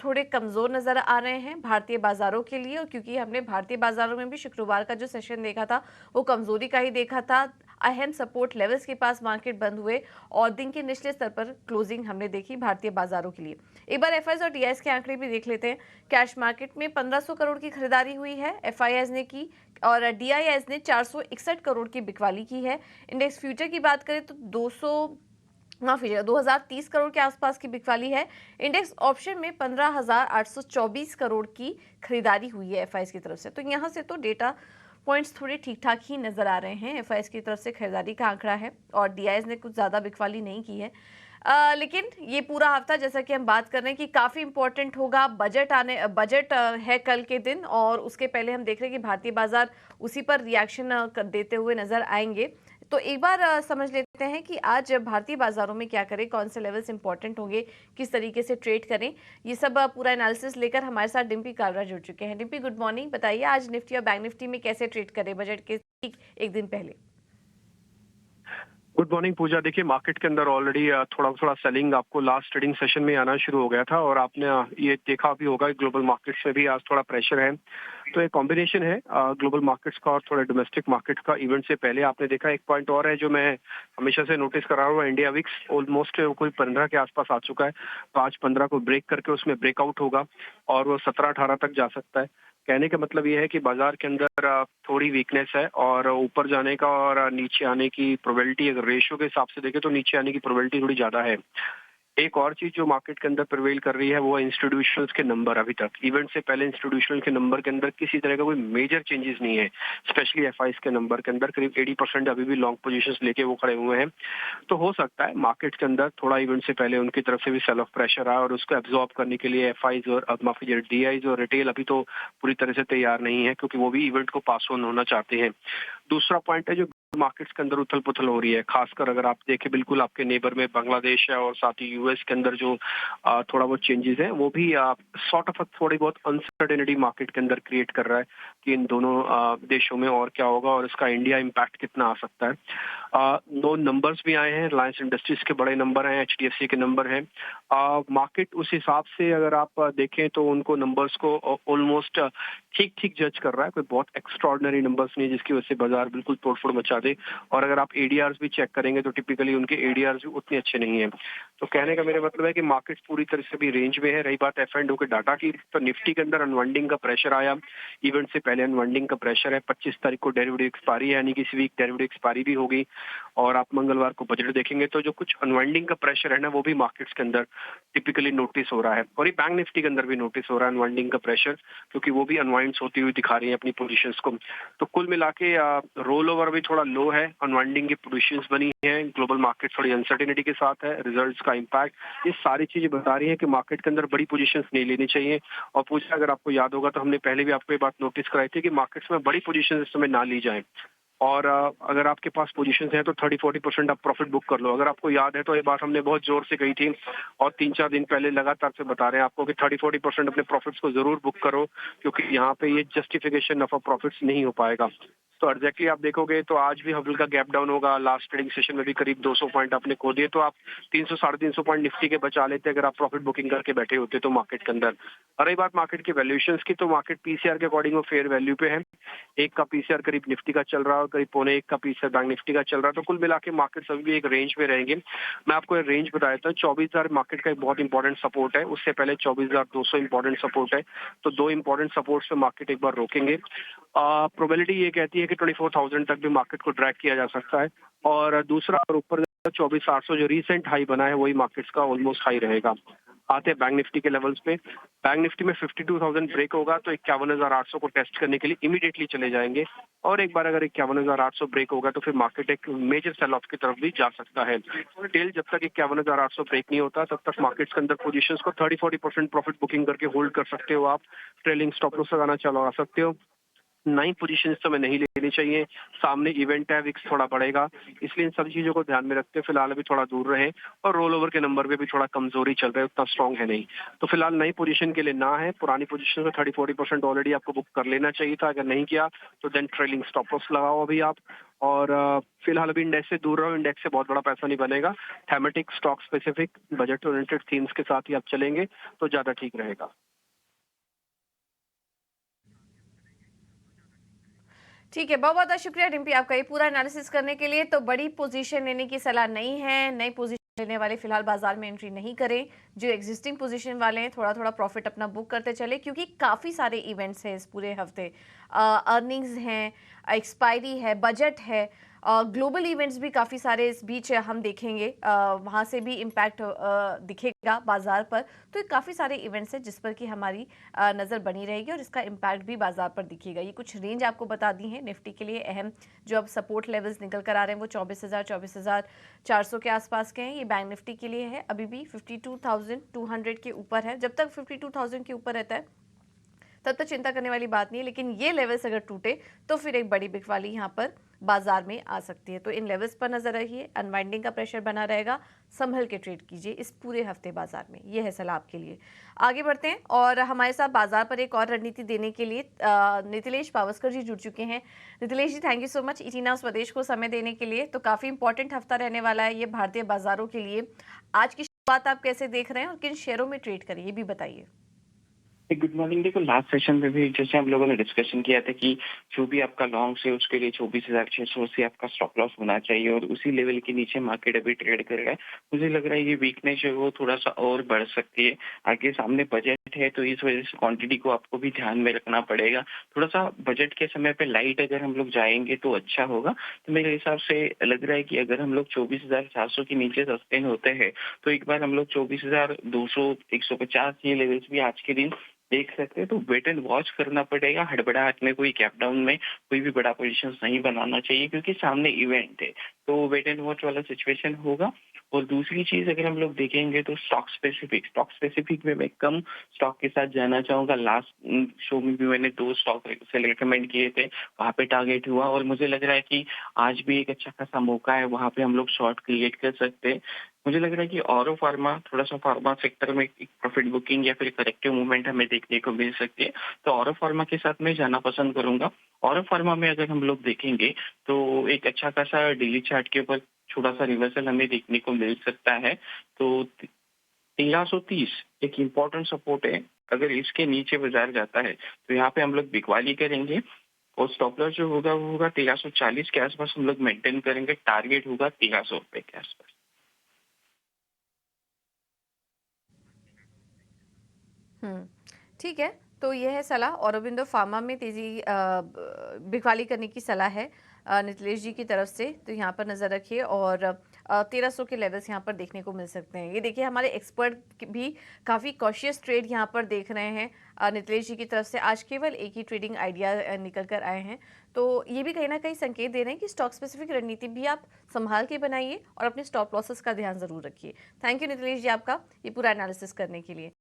थोड़े कमज़ोर नज़र आ रहे हैं भारतीय बाज़ारों के लिए, और क्योंकि हमने भारतीय बाज़ारों में भी शुक्रवार का जो सेशन देखा था वो कमज़ोरी का ही देखा था। अहम सपोर्ट लेवल्स के पास मार्केट बंद हुए और दिन के निचले स्तर पर क्लोजिंग हमने देखी भारतीय बाज़ारों के लिए। एक बार एफआईआईज और डीआईएस के आंकड़े भी देख लेते हैं। कैश मार्केट में 1500 करोड़ की खरीदारी हुई है, एफआईआईज ने की, और डीआईएस ने 461 करोड़ की बिकवाली की है। इंडेक्स फ्यूचर की बात करें तो 2030 करोड़ के आसपास की बिकवाली है। इंडेक्स ऑप्शन में 15,824 करोड़ की खरीदारी हुई है एफआईआईज की तरफ से। तो यहां से तो डेटा पॉइंट्स थोड़े ठीक ठाक ही नजर आ रहे हैं। एफआईआईज की तरफ से खरीदारी का आंकड़ा है और डीआईएस ने कुछ ज्यादा बिकवाली नहीं की है। लेकिन ये पूरा हफ्ता जैसा कि हम बात कर रहे हैं कि काफी इंपॉर्टेंट होगा। बजट है कल के दिन, और उसके पहले हम देख रहे हैं कि भारतीय बाजार उसी पर रिएक्शन देते हुए नजर आएंगे। तो एक बार समझ लेते हैं कि आज भारतीय बाजारों में क्या करें, कौन से लेवल्स इंपॉर्टेंट होंगे, किस तरीके से ट्रेड करें। ये सब पूरा एनालिसिस लेकर हमारे साथ डिम्पी कालरा जुड़ चुके हैं। Dimpy, good morning. बताइए आज निफ्टी और बैंक निफ्टी में कैसे ट्रेड करें बजट के ठीक एक दिन पहले। गुड मॉर्निंग पूजा। देखिए, मार्केट के अंदर ऑलरेडी थोड़ा थोड़ा सेलिंग आपको लास्ट ट्रेडिंग सेशन में आना शुरू हो गया था, और आपने ये देखा भी होगा कि ग्लोबल मार्केट्स में भी आज थोड़ा प्रेशर है। तो एक कॉम्बिनेशन है ग्लोबल मार्केट्स का और थोड़ा डोमेस्टिक मार्केट का। इवेंट से पहले आपने देखा एक पॉइंट और है जो मैं हमेशा से नोटिस कर रहा हूँ, इंडिया विक्स ऑलमोस्ट कोई 15 के आसपास आ चुका है। तो आज 15 को ब्रेक करके उसमें ब्रेकआउट होगा और वो 17-18 तक जा सकता है। कहने का मतलब ये है कि बाजार के अंदर थोड़ी वीकनेस है, और ऊपर जाने का और नीचे आने की प्रोबेबिलिटी अगर रेशियो के हिसाब से देखें तो नीचे आने की प्रोबेबिलिटी थोड़ी ज्यादा है। एक और चीज जो मार्केट के अंदर प्रिवेल कर रही है वो है इंस्टीट्यूशंस के नंबर। अभी तक इवेंट से पहले इंस्टीट्यूशनल के नंबर के अंदर किसी तरह का कोई मेजर चेंजेस नहीं है। स्पेशली एफआईआईज के नंबर के अंदर करीब 80% अभी भी लॉन्ग पोजीशंस लेके वो खड़े हुए हैं। तो हो सकता है मार्केट के अंदर थोड़ा इवेंट से पहले उनकी तरफ से भी सेल ऑफ प्रेशर आया, और उसको एब्जॉर्ब करने के लिए एफआईआईज और माफ कीजिए डीआईज और रिटेल अभी तो पूरी तरह से तैयार नहीं है, क्योंकि वो भी इवेंट को पास ऑन होना चाहते हैं। दूसरा पॉइंट है जो मार्केट्स के अंदर उथल पुथल हो रही है, खासकर अगर आप देखें बिल्कुल आपके नेबर में बांग्लादेश है, और साथ ही यूएस के अंदर जो थोड़ा बहुत चेंजेस है वो भी सॉर्ट ऑफ थोड़ी बहुत अनसर्टेनिटी मार्केट के अंदर क्रिएट कर रहा है कि इन दोनों देशों में और क्या होगा और इसका इंडिया इम्पैक्ट कितना आ सकता है। दो नंबर्स भी आए हैं, रिलायंस इंडस्ट्रीज के बड़े नंबर हैं, एचडीएफसी के नंबर हैं। मार्केट उस हिसाब से अगर आप देखें तो उनको नंबर्स को ऑलमोस्ट ठीक ठीक जज कर रहा है। कोई बहुत एक्स्ट्रॉर्डनरी नंबर्स नहीं जिसकी वजह से बाजार बिल्कुल तोड़फोड़ मचा दे। और अगर आप एडीआर्स भी चेक करेंगे तो टिपिकली उनके एडीआर्स भी उतने अच्छे नहीं है। तो कहने का मेरा मतलब है कि मार्केट पूरी तरह से भी रेंज में है। रही बात एफ एंड ओ के डाटा की, तो निफ्टी के अंदर अनवाइंडिंग का प्रेशर आया। इवेंट से पहले अनवाइंडिंग का प्रेशर है। 25 तारीख को डेरिवेटिव एक्सपायरी है, यानी कि इस वीक डेरिवेटिव एक्सपायरी भी होगी, और आप मंगलवार को बजट देखेंगे तो जो कुछ अनवाइंडिंग का प्रेशर है ना वो भी मार्केट्स के अंदर टिपिकली नोटिस हो रहा है। और ये बैंक निफ्टी के अंदर भी नोटिस हो रहा है अनवाइंडिंग का प्रेशर, क्योंकि वो भी अनवाइंड होती हुई दिखा रही है अपनी पोजीशंस को। तो कुल मिला के रोल ओवर भी थोड़ा लो है, अनवाइंडिंग की पोजीशंस बनी है, ग्लोबल मार्केट थोड़ी अनसर्टेनिटी के साथ है, रिजल्ट्स का इम्पैक्ट, ये सारी चीजें बता रही है कि मार्केट के अंदर बड़ी पोजीशंस नहीं लेनी चाहिए। और पूछा, अगर आपको याद होगा तो हमने पहले भी आपको ये बात नोटिस कराई थी कि मार्केट्स में बड़ी पोजीशंस इस समय ना ली जाए, और अगर आपके पास पोजीशंस हैं तो 30-40% आप प्रॉफिट बुक कर लो। अगर आपको याद है तो ये बात हमने बहुत जोर से कही थी, और 3-4 दिन पहले लगातार से बता रहे हैं आपको कि 30-40% अपने प्रॉफिट्स को जरूर बुक करो, क्योंकि यहाँ पे ये जस्टिफिकेशन ऑफ प्रॉफिट्स नहीं हो पाएगा। तो एग्जैक्टली आप देखोगे तो आज भी हबल का गैप डाउन होगा। लास्ट ट्रेडिंग सेशन में भी करीब 200 पॉइंट आपने खो दिए, तो आप 300-350 पॉइंट निफ्टी के बचा लेते अगर आप प्रॉफिट बुकिंग करके बैठे होते तो मार्केट के अंदर। और रही बात मार्केट की वैल्यूएशंस की, तो मार्केट पीसीआर के अकॉर्डिंग वो फेयर वैल्यू पे है। एक का पीसीआर करीब निफ्टी का चल रहा है और करीब 1.25 का पीसीआर बैंक निफ्टी का चल रहा है। तो कुल मिला के मार्केट सभी भी एक रेंज में रहेंगे। मैं आपको एक रेंज बताया था, 24,000 मार्केट का एक बहुत इंपॉर्टेंट सपोर्ट है, उससे पहले 24,200 इंपॉर्टेंट सपोर्ट है। तो दो इंपॉर्टेंट सपोर्ट पे मार्केट एक बार रोकेंगे। प्रोबेबिलिटी ये कहती है कि 24,000 तक भी मार्केट को ड्रैग किया जा सकता है। और दूसरा, और ऊपर 24,800 जो रीसेंट हाई बना है वही मार्केट्स का ऑलमोस्ट हाई रहेगा। आते हैं बैंक निफ्टी के लेवल्स पे। बैंक निफ्टी में 52,000 ब्रेक होगा तो 51,800 को टेस्ट करने के लिए इमीडिएटली चले जाएंगे, और एक बार अगर 51,800 ब्रेक होगा तो फिर मार्केट एक मेजर सेल ऑफ की तरफ भी जा सकता है। टिल जब तक 51,800 ब्रेक नहीं होता तब तक मार्केट्स के अंदर पोजीशंस को 30-40% प्रॉफिट बुकिंग करके होल्ड कर सकते हो। आप ट्रेलिंग स्टॉप लॉस लगाना चला सकते हो। नई पोजीशन इस समय नहीं लेनी चाहिए। सामने इवेंट है, विक्स थोड़ा बढ़ेगा, इसलिए इन सभी चीज़ों को ध्यान में रखते हुए फिलहाल अभी थोड़ा दूर रहें और रोल ओवर के नंबर पे भी थोड़ा कमज़ोरी चल रहा है, उतना स्ट्रॉन्ग है नहीं। तो फिलहाल नई पोजीशन के लिए ना है, पुरानी पोजीशन में 30-40% ऑलरेडी आपको बुक कर लेना चाहिए था। अगर नहीं किया तो देन ट्रेलिंग स्टॉप लॉस लगाओ अभी आप और फिलहाल अभी इंडेक्स से दूर रहो, इंडेक्स से बहुत बड़ा पैसा नहीं बनेगा। Thematic, stock specific, budget oriented themes के साथ ही आप चलेंगे तो ज़्यादा ठीक रहेगा। ठीक है, बहुत बहुत शुक्रिया डिम्पी आपका ये पूरा एनालिसिस करने के लिए। तो बड़ी पोजीशन लेने की सलाह नहीं है, नई पोजीशन लेने वाले फिलहाल बाजार में एंट्री नहीं करें। जो एग्जिस्टिंग पोजीशन वाले हैं थोड़ा थोड़ा प्रॉफिट अपना बुक करते चले, क्योंकि काफ़ी सारे इवेंट्स हैं इस पूरे हफ्ते। अर्निंग्स हैं, एक्सपायरी है, बजट है, ग्लोबल इवेंट्स भी काफ़ी सारे इस बीच हम देखेंगे, वहाँ से भी इम्पैक्ट दिखेगा बाजार पर। तो ये काफ़ी सारे इवेंट्स हैं जिस पर कि हमारी नज़र बनी रहेगी और इसका इम्पैक्ट भी बाजार पर दिखेगा। ये कुछ रेंज आपको बता दी है निफ्टी के लिए अहम, जो अब सपोर्ट लेवल्स निकल कर आ रहे हैं वो 24,400 के आसपास के हैं। ये बैंक निफ्टी के लिए है, अभी भी 52,200 के ऊपर है। जब तक 52,000 के ऊपर रहता है तब तक चिंता करने वाली बात नहीं है, लेकिन ये लेवल्स अगर टूटे तो फिर एक बड़ी बिकवाली यहाँ पर बाजार में आ सकती है। तो इन लेवल्स पर नजर रखिए, अनवाइंडिंग का प्रेशर बना रहेगा, संभल के ट्रेड कीजिए इस पूरे हफ्ते बाजार में। ये है सलाह आपके लिए। आगे बढ़ते हैं और हमारे साथ बाजार पर एक और रणनीति देने के लिए नितिलेश पावस्कर जी जुड़ चुके हैं। नितिलेश जी, थैंक यू सो मच इटीना स्वदेश को समय देने के लिए। तो काफी इंपॉर्टेंट हफ्ता रहने वाला है ये भारतीय बाजारों के लिए। आज की शुरुआत आप कैसे देख रहे हैं और किन शेयरों में ट्रेड करें, ये भी बताइए। Good morning. देखो, लास्ट सेशन में भी जैसे हम लोगों ने डिस्कशन किया था कि जो भी आपका लॉन्ग है उसके लिए 24,600 से आपका स्टॉप लॉस होना चाहिए और उसी लेवल के नीचे मार्केट अभी ट्रेड कर रहा है। मुझे लग रहा है ये वीकनेस है वो थोड़ा सा और बढ़ सकती है। आगे सामने बजट है तो इस वजह से क्वांटिटी को आपको भी ध्यान में रखना पड़ेगा। थोड़ा सा बजट के समय पे लाइट अगर हम लोग जाएंगे तो अच्छा होगा। तो मेरे हिसाब से लग रहा है कि अगर हम लोग 24,400 के नीचे सस्टेन होते हैं तो एक बार हम लोग 24,200, 150 ये लेवल्स भी आज के दिन देख सकते हैं। तो वेट एंड वॉच करना पड़ेगा। हड़बड़ाहट में कोई कैप डाउन में कोई भी बड़ा पोजीशन नहीं बनाना चाहिए क्योंकि सामने इवेंट है। तो वेट एंड वॉच वाला सिचुएशन होगा। और दूसरी चीज अगर हम लोग देखेंगे तो स्टॉक स्पेसिफिक में मैं कम स्टॉक के साथ जाना चाहूंगा। लास्ट शो में भी मैंने 2 स्टॉक से रिकमेंड किए थे, वहां पे टारगेट हुआ और मुझे लग रहा है कि आज भी एक अच्छा खासा मौका है, वहां पे हम लोग शॉर्ट क्रिएट कर सकते हैं। मुझे लग रहा है कि ऑरो फार्मा, थोड़ा सा फार्मा सेक्टर में एक प्रॉफिट बुकिंग या फिर करेक्टिव मूवमेंट हमें देखने को मिल सकती है। तो ऑरो फार्मा के साथ मैं जाना पसंद करूंगा। ऑरो फार्मा में अगर हम लोग देखेंगे तो एक अच्छा खासा डेली चार्ट के ऊपर छोटा सा रिवर्सल हमें देखने को मिल सकता है। तो 1330 एक इम्पोर्टेंट सपोर्ट है। अगर इसके नीचे बाजार जाता है तो यहाँ पे हम लोग बिकवाली करेंगे और स्टॉप लॉस जो होगा वो होगा 1340 के आसपास हम लोग मेंटेन करेंगे। टारगेट होगा 1300 रुपए के आसपास। ठीक है, तो ये है सलाह। औरोबिंदो फार्मा में तेजी बिकवाली करने की सलाह है नितिलेश जी की तरफ से। तो यहाँ पर नज़र रखिए और 1300 के लेवल्स यहाँ पर देखने को मिल सकते हैं। ये देखिए हमारे एक्सपर्ट भी काफ़ी कॉशियस ट्रेड यहाँ पर देख रहे हैं नितिलेश जी की तरफ से। आज केवल एक ही ट्रेडिंग आइडिया निकल कर आए हैं। तो ये भी कहीं ना कहीं संकेत दे रहे हैं कि स्टॉक स्पेसिफिक रणनीति भी आप संभाल के बनाइए और अपने स्टॉप लॉसेस का ध्यान ज़रूर रखिए। थैंक यू नितिलेश जी आपका ये पूरा एनालिसिस करने के लिए।